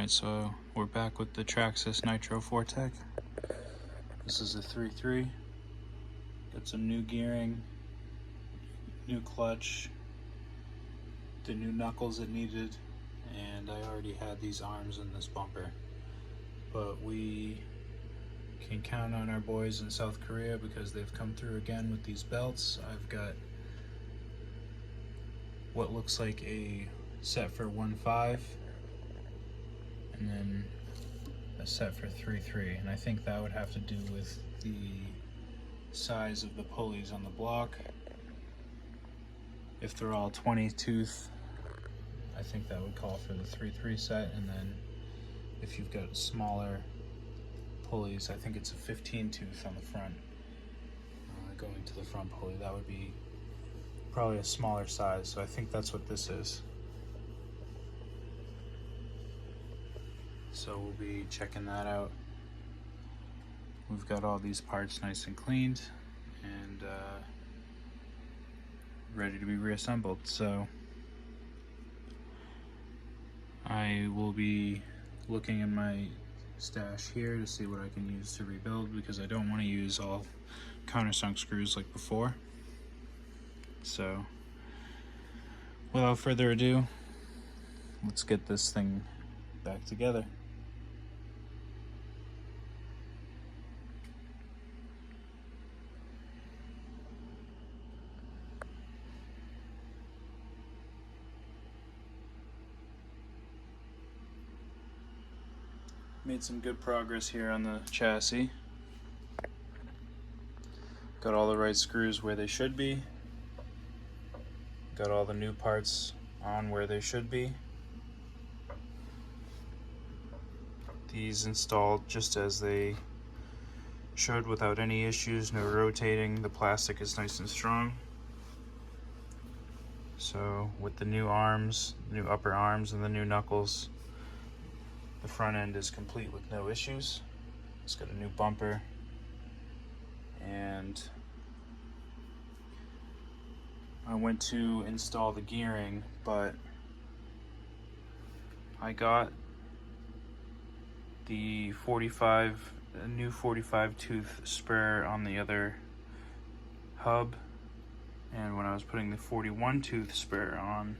Alright, so we're back with the Traxxas Nitro Fortec. This is a 3.3. Got some new gearing, new clutch, the new knuckles it needed, and I already had these arms in this bumper. But we can count on our boys in South Korea because they've come through again with these belts. I've got what looks like a set for 1.5 and then a set for 3.3, and I think that would have to do with the size of the pulleys on the block. If they're all 20 tooth, I think that would call for the 3.3 set, and then if you've got smaller pulleys, I think it's a 15 tooth on the front, going to the front pulley, that would be probably a smaller size, so I think that's what this is. So we'll be checking that out. We've got all these parts nice and cleaned and ready to be reassembled. So I will be looking in my stash here to see what I can use to rebuild, because I don't want to use all countersunk screws like before. So without further ado, let's get this thing back together. Made some good progress here on the chassis. Got all the right screws where they should be. Got all the new parts on where they should be. These installed just as they should without any issues, no rotating. The plastic is nice and strong. So with the new arms, new upper arms and the new knuckles, the front end is complete with no issues. It's got a new bumper, and I went to install the gearing, but I got the new 45 tooth spur on the other hub, and when I was putting the 41 tooth spur on,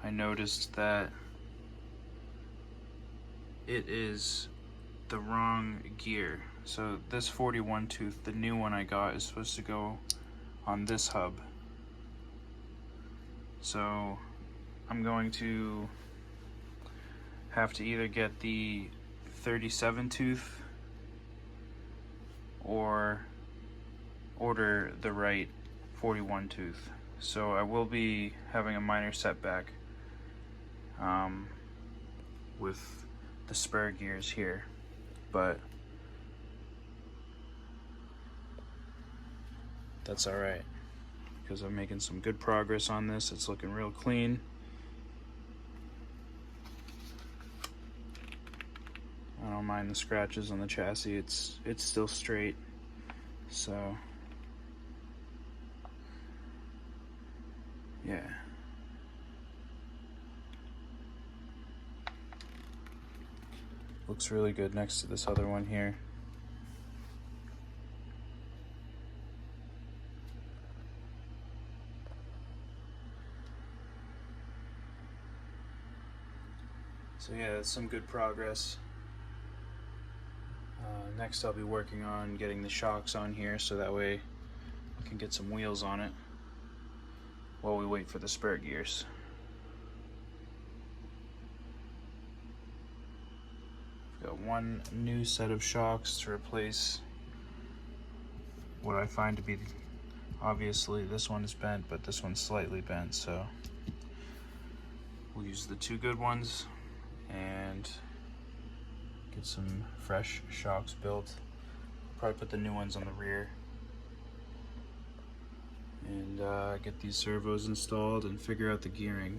I noticed that it is the wrong gear. So this 41 tooth, the new one I got, is supposed to go on this hub. So I'm going to have to either get the 37 tooth or order the right 41 tooth. So I will be having a minor setback with the spur gears here, but that's all right because I'm making some good progress on this. It's looking real clean. I don't mind the scratches on the chassis. It's still straight, so yeah. Looks really good next to this other one here. So yeah, that's some good progress. Next I'll be working on getting the shocks on here so that way we can get some wheels on it while we wait for the spur gears. Got one new set of shocks to replace what I find to be, obviously this one is bent, but this one's slightly bent, so we'll use the two good ones and get some fresh shocks built. Probably put the new ones on the rear and get these servos installed and figure out the gearing.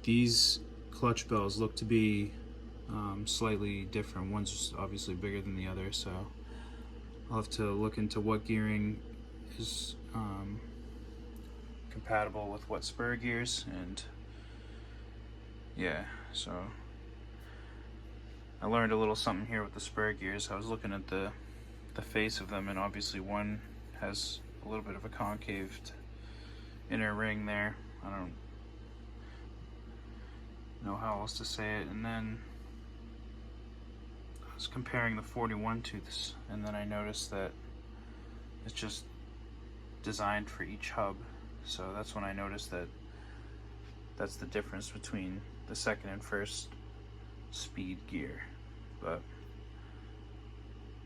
These clutch bells look to be slightly different. One's obviously bigger than the other, so I'll have to look into what gearing is compatible with what spur gears, and yeah, so I learned a little something here with the spur gears. I was looking at the face of them, and obviously one has a little bit of a concaved inner ring there. I don't know how else to say it. And then I was comparing the 41 tooths, and then I noticed that it's just designed for each hub. So that's when I noticed that that's the difference between the second and first speed gear. But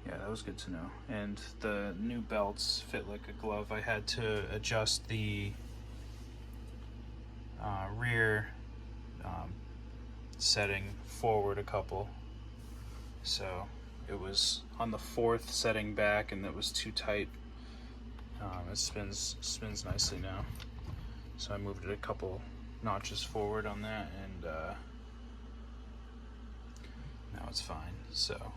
yeah, that was good to know. And the new belts fit like a glove. I had to adjust the rear setting forward a couple, so it was on the 4th setting back, and it was too tight. It spins nicely now, so I moved it a couple notches forward on that, and now it's fine. So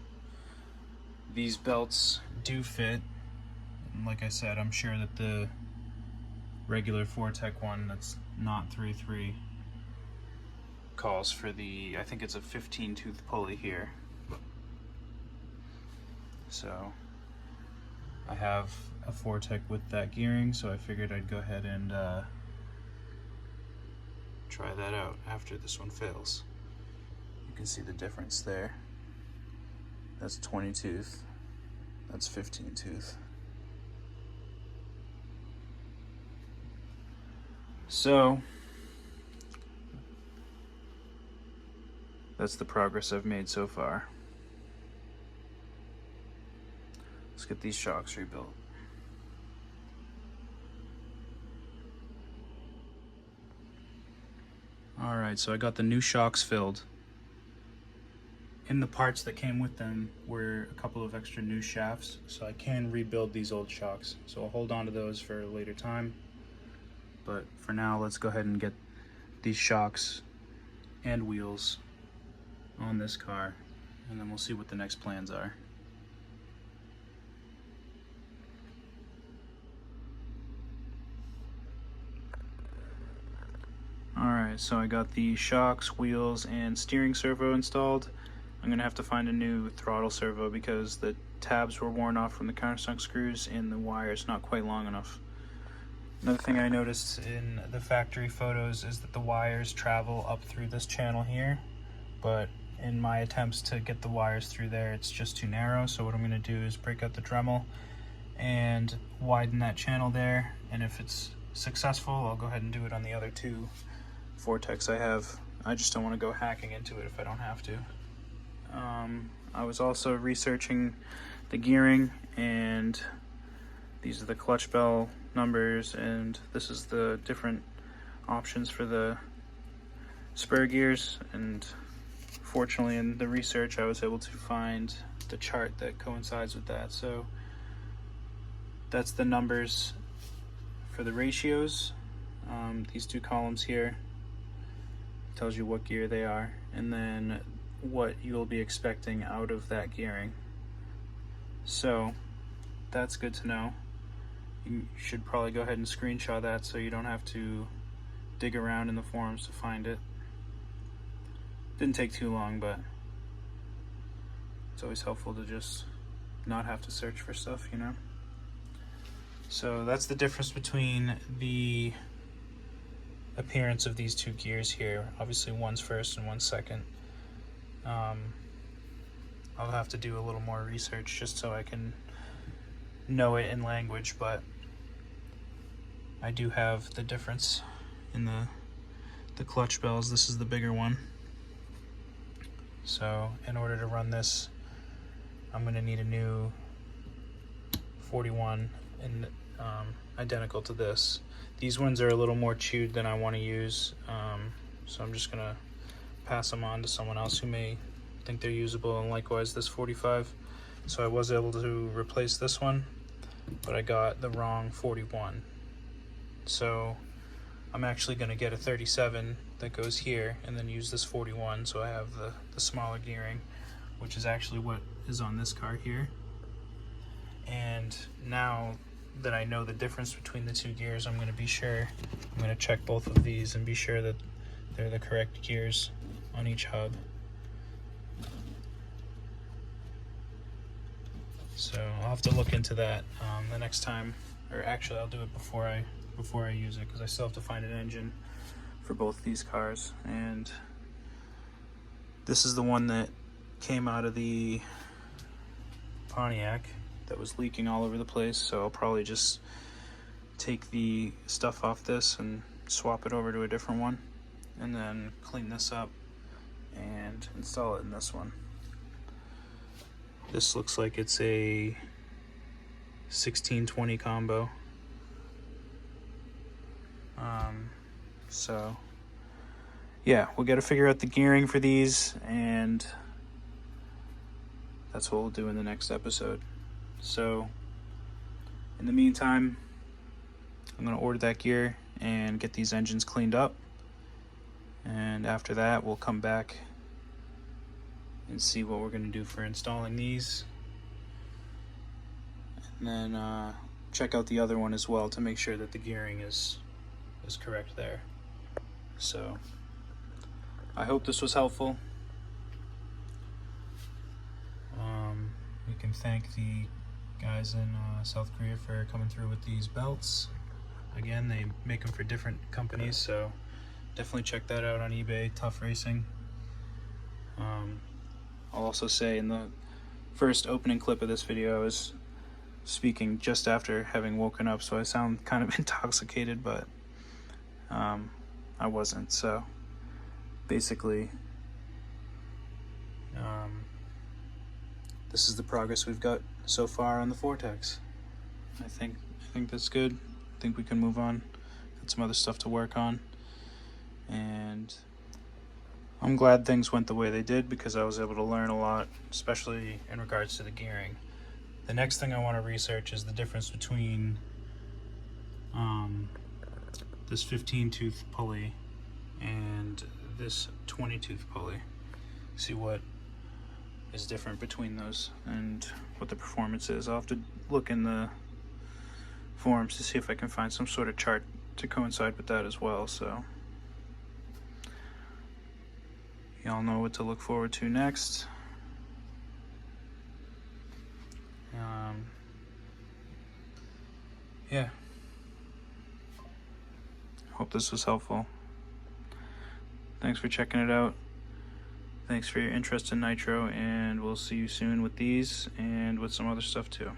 these belts do fit, and like I said, I'm sure that the regular Fortec one that's not 3.3 calls for the, I think it's a 15 tooth pulley here. So I have a Fortec with that gearing, so I figured I'd go ahead and try that out after this one fails. You can see the difference there. That's 20 tooth, that's 15 tooth. So that's the progress I've made so far. Let's get these shocks rebuilt. Alright, so I got the new shocks filled. In the parts that came with them were a couple of extra new shafts, so I can rebuild these old shocks. So I'll hold on to those for a later time. But for now, let's go ahead and get these shocks and wheels on this car, and then we'll see what the next plans are. Alright, so I got the shocks, wheels, and steering servo installed. I'm going to have to find a new throttle servo because the tabs were worn off from the countersunk screws and the wire's not quite long enough. Another thing I noticed in the factory photos is that the wires travel up through this channel here, but in my attempts to get the wires through there, it's just too narrow. So what I'm going to do is break out the Dremel and widen that channel there, and if it's successful, I'll go ahead and do it on the other two Vortex I have. I just don't want to go hacking into it if I don't have to. I was also researching the gearing, and these are the clutch bell numbers, and this is the different options for the spur gears. And fortunately, in the research, I was able to find the chart that coincides with that. So that's the numbers for the ratios. These two columns here tells you what gear they are, and then what you'll be expecting out of that gearing. So that's good to know. You should probably go ahead and screenshot that so you don't have to dig around in the forums to find it. Didn't take too long, but it's always helpful to just not have to search for stuff, you know? So that's the difference between the appearance of these two gears here. Obviously one's first and one's second. I'll have to do a little more research just so I can know it in language, but I do have the difference in the clutch bells. This is the bigger one. So in order to run this, I'm going to need a new 41 and identical to this. These ones are a little more chewed than I want to use, so I'm just going to pass them on to someone else who may think they're usable, and likewise this 45. So I was able to replace this one, but I got the wrong 41. So I'm actually going to get a 37 that goes here and then use this 41, so I have the smaller gearing, which is actually what is on this car here. And now that I know the difference between the two gears, I'm going to check both of these and be sure that they're the correct gears on each hub. So I'll have to look into that the next time, or actually I'll do it before I use it, because I still have to find an engine for both these cars. And this is the one that came out of the Pontiac that was leaking all over the place, so I'll probably just take the stuff off this and swap it over to a different one, and then clean this up and install it in this one. This looks like it's a 1620 combo. So yeah, we'll got to figure out the gearing for these, and that's what we'll do in the next episode. So in the meantime, I'm going to order that gear and get these engines cleaned up, and after that we'll come back and see what we're going to do for installing these, and then check out the other one as well to make sure that the gearing is correct there. So I hope this was helpful. We can thank the guys in South Korea for coming through with these belts. Again, they make them for different companies, so definitely check that out on eBay, Tough Racing. I'll also say, in the first opening clip of this video, I was speaking just after having woken up, so I sound kind of intoxicated, but I wasn't. So basically, this is the progress we've got so far on the Vortex. I think that's good. I think we can move on. Got some other stuff to work on, and I'm glad things went the way they did, because I was able to learn a lot, especially in regards to the gearing. The next thing I want to research is the difference between this 15-tooth pulley and this 20-tooth pulley. See what is different between those and what the performance is. I'll have to look in the forums to see if I can find some sort of chart to coincide with that as well. So y'all know what to look forward to next. Yeah. Hope this was helpful. Thanks for checking it out. Thanks for your interest in Nitro, and we'll see you soon with these and with some other stuff too.